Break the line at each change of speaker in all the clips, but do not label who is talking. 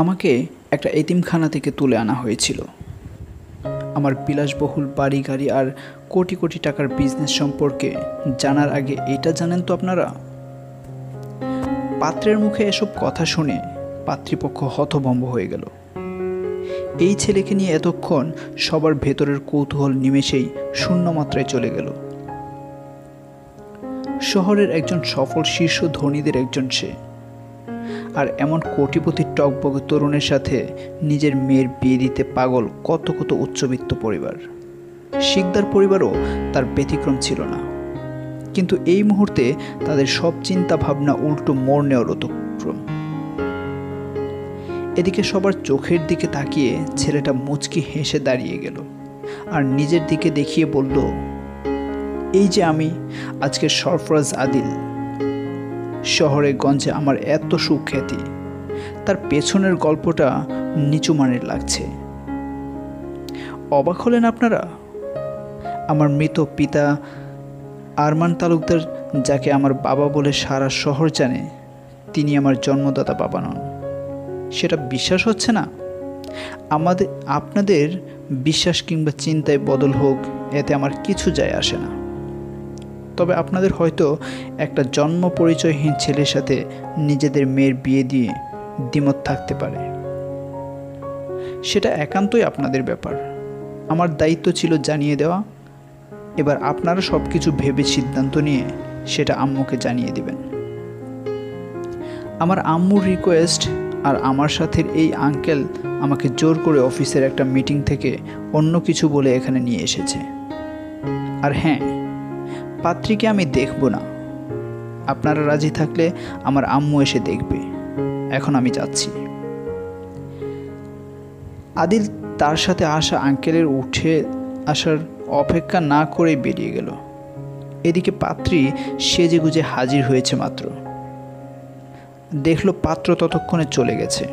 আমাকে একটা এতিমখানা থেকে তুলে আনা হয়েছিল। আমার বিলাসবহুল বাড়ি গাড়ি আর কোটি কোটি টাকার বিজনেস সম্পর্কে জানার আগে এটা জানেন তো আপনারা? পাত্রের মুখে এসব কথা শুনে পাত্রীপক্ষ হতভম্ব হয়ে গেল। এই ছেলেকে নিয়ে এতক্ষণ সবার ভেতরের কৌতূহল নিমেষেই শূন্য মাত্রায় চলে গেল। শহরের একজন সফল শীর্ষ ধনীদের একজন সে, আর এমন কোটিপতি টকবগে তরুণের সাথে নিজের মেয়ের বিয়ে দিতে পাগল কত কত উচ্চবিত্ত পরিবার। শিকদার পরিবারও তার ব্যতিক্রম ছিল না, কিন্তু এই মুহূর্তে তাদের সব চিন্তা ভাবনা উল্টো মোড় নেওয়ার অতিক্রম। এদিকে সবার চোখের দিকে তাকিয়ে ছেলেটা মুচকি হেসে দাঁড়িয়ে গেল আর নিজের দিকে দেখিয়ে বলল, এই যে আমি, আজকের সরফরাজ আদিল। শহরে গঞ্জে আমার এত সুখ্যাতি, তার পেছনের গল্পটা নিচু মানের লাগছে। অবাক হলেন আপনারা? আমার মৃত পিতা আরমান তালুকদার, যাকে আমার বাবা বলে সারা শহর জানে, তিনি আমার জন্মদাতা বাবা নন। সেটা বিশ্বাস হচ্ছে না? আপনাদের বিশ্বাস কিংবা চিন্তায় বদল হোক, এতে আমার কিছু যায় আসে না। তবে আপনাদের হয়তো একটা জন্ম পরিচয়হীন ছেলের সাথে নিজেদের মেয়ের বিয়ে দিয়ে দ্বিমত থাকতে পারে। সেটা একান্তই আপনাদের ব্যাপার। আমার দায়িত্ব ছিল জানিয়ে দেওয়া। এবার আপনারা সব কিছু ভেবে সিদ্ধান্ত নিয়ে সেটা আম্মুকে জানিয়ে দিবেন। আমার আম্মুর রিকোয়েস্ট আর আমার সাথে এই আঙ্কেল আমাকে জোর করে অফিসের একটা মিটিং থেকে অন্য কিছু বলে এখানে নিয়ে এসেছে। আর হ্যাঁ, পাত্রীকে আমি দেখব না। আপনারা রাজি থাকলে আমার আম্মু এসে দেখবে। এখন আমি যাচ্ছি। আদিল তার সাথে আসা আঙ্কেলের উঠে আসার অপেক্ষা না করে বেরিয়ে গেল। এদিকে পাত্রী সেজেগুজে হাজির হয়েছে মাত্র। দেখল পাত্র ততক্ষণে চলে গেছে।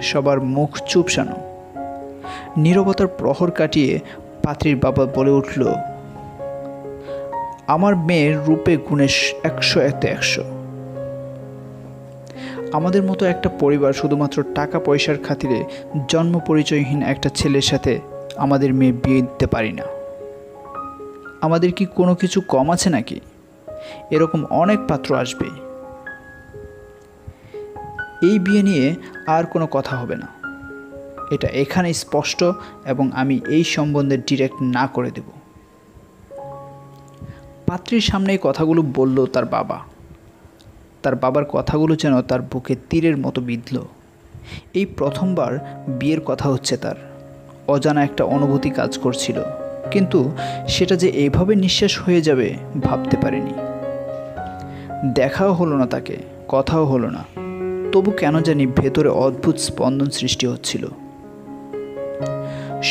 সবার মুখ চুপসানো। নীরবতার প্রহর কাটিয়ে পাত্রীর বাবা বলে উঠল, আমার মেয়ের রূপে গুণে 100-তে 100। আমাদের মতো একটা পরিবার শুধুমাত্র টাকা পয়সার খাতিরে জন্ম পরিচয়হীন একটা ছেলের সাথে আমাদের মেয়ে বিয়ে দিতে পারি না। আমাদের কি কোনো কিছু কম আছে নাকি? এরকম অনেক পাত্র আসবে। এই বিয়ে নিয়ে আর কোনো কথা হবে না। এটা এখানে স্পষ্ট, এবং আমি এই সম্বন্ধে ডিরেক্ট না করে দেব। পাত্রীর সামনে এই কথাগুলো বলল তার বাবা। তার বাবার কথাগুলো যেন তার বুকে তীরের মতো বিঁধল। এই প্রথমবার বিয়ের কথা হচ্ছে তার। অজানা একটা অনুভূতি কাজ করছিল, কিন্তু সেটা যে এইভাবে নিঃশেষ হয়ে যাবে ভাবতে পারেনি। দেখাও হলো না তাকে, কথাও হলো না, তবু কেন জানি ভেতরে অদ্ভুত স্পন্দন সৃষ্টি হচ্ছিল।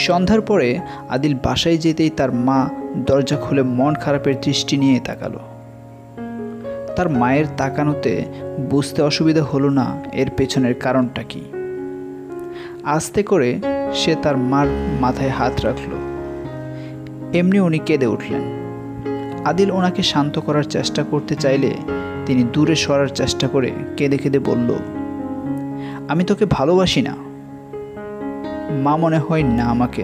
সন্ধ্যার পরে আদিল বাসায় যেতেই তার মা দরজা খুলে মন খারাপের দৃষ্টি নিয়ে তাকালো। তার মায়ের তাকানোতে বুঝতে অসুবিধা হলো না এর পেছনের কারণটা কি। আস্তে করে সে তার মার মাথায় হাত রাখল। এমনি উনি কেঁদে উঠলেন। আদিল ওনাকে শান্ত করার চেষ্টা করতে চাইলে তিনি দূরে সরার চেষ্টা করে কেঁদে কেঁদে বলল, আমি তোকে ভালোবাসি না মা, মনে হয় না আমাকে।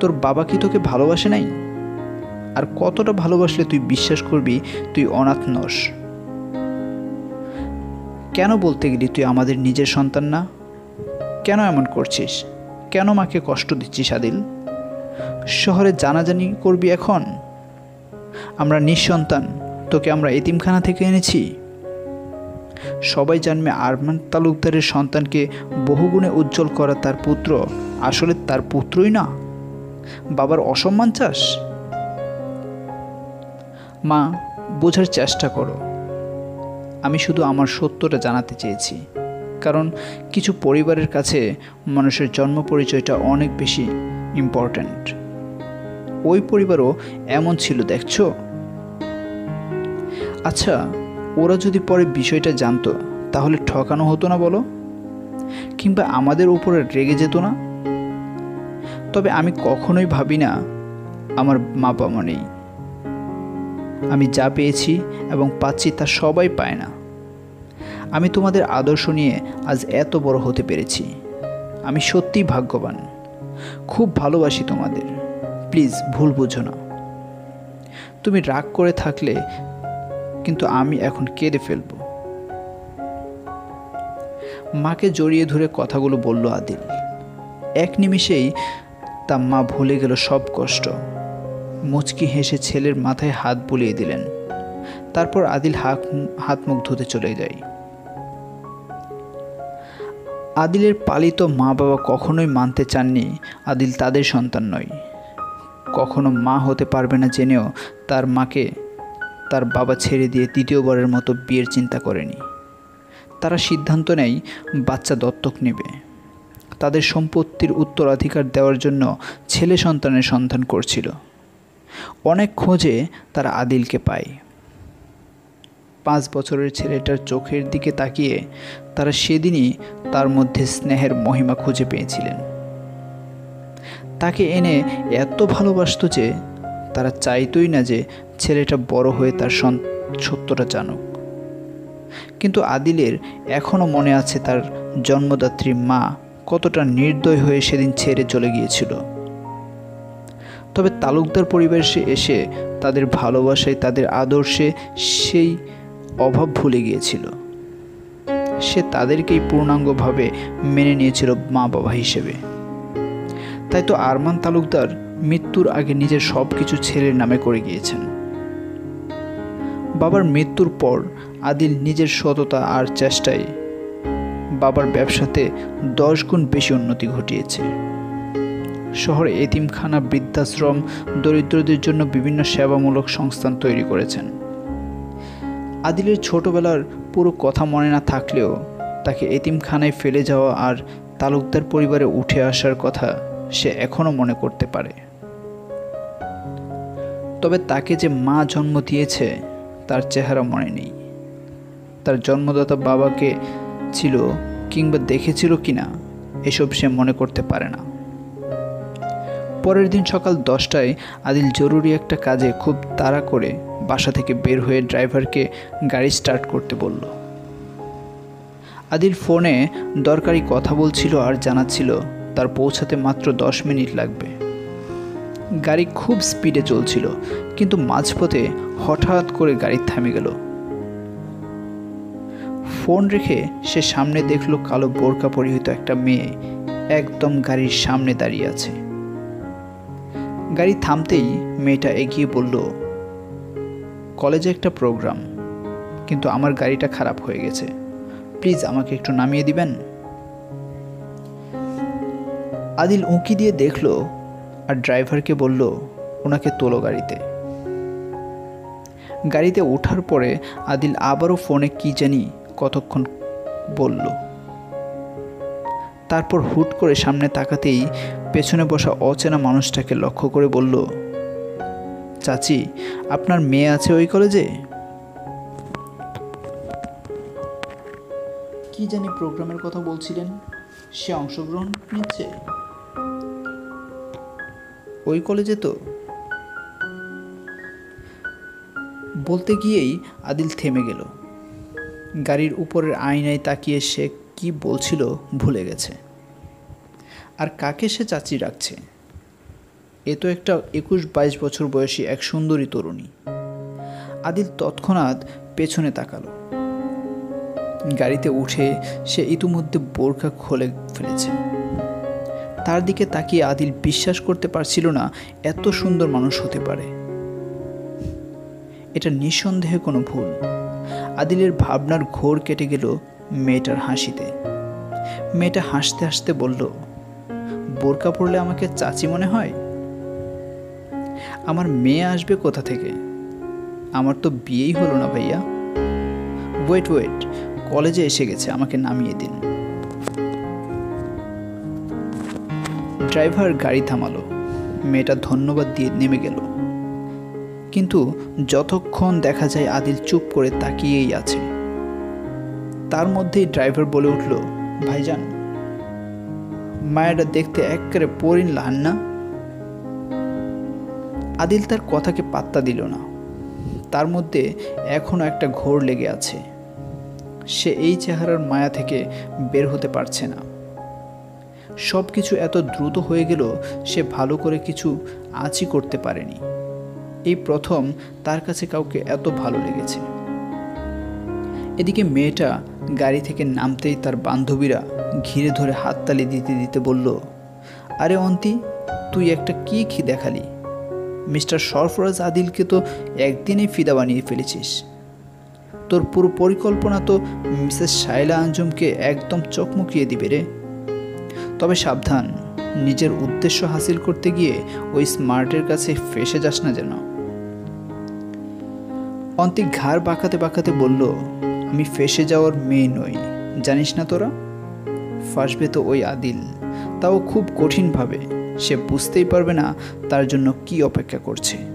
তোর বাবা কি তোকে ভালোবাসে নাই? আর কতটা ভালোবাসলে তুই বিশ্বাস করবি তুই অনাথ নস? কেন বলতে গেলি তুই আমাদের নিজের সন্তান না? কেন এমন করছিস? কেন মাকে কষ্ট দিচ্ছিস আদিল? শহরে জানাজানি করবি এখন? আমরা নিঃসন্তান, তোকে আমরা এতিমখানা থেকে এনেছি। সবাই জানবে আরমান তালুকদারের সন্তানকে বহুগুণে উজ্জ্বল করা তার পুত্র আসলে তার পুত্রই না। বাবার অসম্মান চাস? মা, বোঝার চেষ্টা করো। আমি শুধু আমার সত্যটা জানাতে চেয়েছি, কারণ কিছু পরিবারের কাছে মানুষের জন্ম পরিচয়টা অনেক বেশি ইম্পর্ট্যান্ট। ওই পরিবারও এমন ছিল, দেখছো? আচ্ছা, ওরা যদি পরে বিষয়টা জানতো তাহলে ঠকানো হতো না বলো? কিংবা আমাদের উপরে রেগে যেত না? তবে আমি কখনোই ভাবি না আমার মা বাবা নেই। আমি যা পেয়েছি এবং পাচ্ছি তা সবাই পায় না। আমি তোমাদের আদর্শ নিয়ে আজ এত বড় হতে পেরেছি। আমি সত্যিই ভাগ্যবান। খুব ভালোবাসি তোমাদের। প্লিজ ভুল বুঝো না। তুমি রাগ করে থাকলে কিন্তু আমি এখন কেঁদে ফেলব। মাকে জড়িয়ে ধরে কথাগুলো বলল আদিল। এক নিমিষেই তা মা ভুলে গেল সব কষ্ট। মুচকি হেসে ছেলের মাথায় হাত বুলিয়ে দিলেন। তারপর আদিল হাত মুখ ধুতে চলে যায়। আদিলের পালিত মা বাবা কখনোই মানতে চাননি আদিল তাদের সন্তান নয়। কখনো মা হতে পারবে না জেনেও তার মাকে তার বাবা ছেড়ে দিয়ে দ্বিতীয়বারের মতো বিয়ের চিন্তা করেনি। তারা সিদ্ধান্ত নেয় বাচ্চা দত্তক নেবে। তাদের সম্পত্তির উত্তরাধিকার দেওয়ার জন্য ছেলে সন্তানের সন্ধান করছিল। অনেক খোঁজে তারা আদিলকে পায়। 5 বছরের ছেলেটার চোখের দিকে তাকিয়ে তারা সেদিনই তার মধ্যে স্নেহের মহিমা খুঁজে পেয়েছিলেন। তাকে এনে এত ভালোবাসত যে তারা চাইতই না যে ছেলেটা বড় হয়ে তার সত্যটা জানুক। কিন্তু আদিলের এখনও মনে আছে তার জন্মদাত্রী মা কতটা নির্দয় হয়ে সেদিন ছেড়ে চলে গিয়েছিল। তবে তালুকদার পরিবারে এসে তাদের ভালোবাসায়, তাদের আদর্শে সেই অভাব ভুলে গিয়েছিল। সে তাদেরকেই পূর্ণাঙ্গভাবে মেনে নিয়েছিল মা বাবা হিসেবে। তাই তো আরমান তালুকদার মৃত্যুর আগে নিজের সব কিছু ছেলের নামে করে গিয়েছেন। বাবার মৃত্যুর পর আদিল নিজের সততা আর চেষ্টায় বাবার ব্যবসাতে 10 গুণ বেশি উন্নতি ঘটিয়েছে। শহরে এতিমখানা, বৃদ্ধাশ্রম, দরিদ্রদের জন্য বিভিন্ন সেবামূলক সংস্থান তৈরি করেছেন। আদিলের ছোটবেলার পুরো কথা মনে না থাকলেও তাকে এতিমখানায় ফেলে যাওয়া আর তালুকদার পরিবারে উঠে আসার কথা সে এখনও মনে করতে পারে। তবে তাকে যে মা জন্ম দিয়েছে তার চেহারা মনে নেই। তার জন্মদাতা বাবাকে ছিল কিংবা দেখেছিল কিনা এসব সে মনে করতে পারে না। পরের দিন সকাল 10টায় আদিল জরুরি একটা কাজে খুব তাড়া করে বাসা থেকে বের হয়ে ড্রাইভারকে গাড়ি স্টার্ট করতে বলল। আদিল ফোনে দরকারি কথা বলছিল আর জানাচ্ছিল তার পৌঁছাতে মাত্র 10 মিনিট লাগবে। গাড়ি খুব স্পিডে চলছিল, কিন্তু মাঝপথে হঠাৎ করে গাড়ি থামে গেল। ফোন রেখে সে সামনে দেখলো কালো বোরকা পরিহিত একটা মেয়ে একদম গাড়ির সামনে দাঁড়িয়ে আছে। গাড়ি থামতেই মেয়েটা এগিয়ে বলল, কলেজে একটা প্রোগ্রাম, কিন্তু আমার গাড়িটা খারাপ হয়ে গেছে, প্লিজ আমাকে একটু নামিয়ে দিবেন। আদিল উঁকি দিয়ে দেখলো আর ড্রাইভারকে বলল, ওনাকে তোলো গাড়িতে। গাড়িতে ওঠার পরে আদিল আবারও ফোনে কি জানি কতক্ষণ বলল। তারপর হুট করে সামনে তাকাতেই পেছনে বসা অচেনা মানুষটাকে লক্ষ্য করে বলল, চাচি, আপনার মেয়ে আছে ওই কলেজে? কি জানি প্রোগ্রামের কথা বলছিলেন, সে অংশগ্রহণ নিচ্ছে ওই কলেজে তো? বলতে গিয়েই আদিল থেমে গেল। গাড়ির উপরের আয়নায় তাকিয়ে সে কি বলছিল ভুলে গেছে। আর কাকে সে চাচি রাখছে? এ তো একটা 21-22 বছর বয়সী এক সুন্দরী তরুণী। আদিল তৎক্ষণাৎ পেছনে তাকালো। গাড়িতে উঠে সে ইতিমধ্যে বোরকা খুলে ফেলেছে। তার দিকে তাকিয়ে আদিল বিশ্বাস করতে পারছিল না এত সুন্দর মানুষ হতে পারে। এটা নিঃসন্দেহে কোনো ভুল। আদিলের ভাবনার ঘোর কেটে গেল মেয়েটার হাসিতে। মেয়েটা হাসতে হাসতে বলল, বোরকা পরলে আমাকে চাচি মনে হয়? আমার মেয়ে আসবে কোথা থেকে? আমার তো বিয়েই হলো না ভাইয়া। ওয়েট, কলেজে এসে গেছে, আমাকে নামিয়ে দিন। ড্রাইভার গাড়ি থামালো। মেয়েটা ধন্যবাদ দিয়ে নেমে গেল। কিন্তু যতক্ষণ দেখা যায় আদিল চুপ করে তাকিয়েই আছে। তার মধ্যেই ড্রাইভার বলে উঠল, ভাইজান, মায়াটা দেখতে একেবারে পরিন লান না। আদিল তার কথাকে পাত্তা দিল না। তার মধ্যে এখনো একটা ঘোর লেগে আছে। সে এই চেহারার মায়া থেকে বের হতে পারছে না। সব কিছু এত দ্রুত হয়ে গেল, সে ভালো করে কিছু আঁচই করতে পারেনি। এই প্রথম তার কাছে কাউকে এত ভালো লেগেছে। এদিকে মেয়েটা গাড়ি থেকে নামতেই তার বান্ধবীরা ঘিরে ধরে হাততালি দিতে দিতে বলল, আরে অন্তি, তুই একটা কি দেখালি? মিস্টার সরফরাজ আদিলকে তো একদিনেই ফিদা বানিয়ে ফেলেছিস। তোর পুরো পরিকল্পনা তো মিসেস শায়লা আঞ্জুমকে একদম চকমকিয়ে দিবে রে। তবে সাবধান, নিজের উদ্দেশ্য হাসিল করতে গিয়ে ওই স্মার্টের কাছে ফেসে যাস না যেন। অন্তিক ঘাড় বাঁকাতে বাঁকাতে বলল, আমি ফেসে যাওয়ার মেয়ে নই, জানিস না তোরা? ফাঁসবে তো ওই আদিল, তাও খুব কঠিনভাবে। সে বুঝতেই পারবে না তার জন্য কি অপেক্ষা করছে।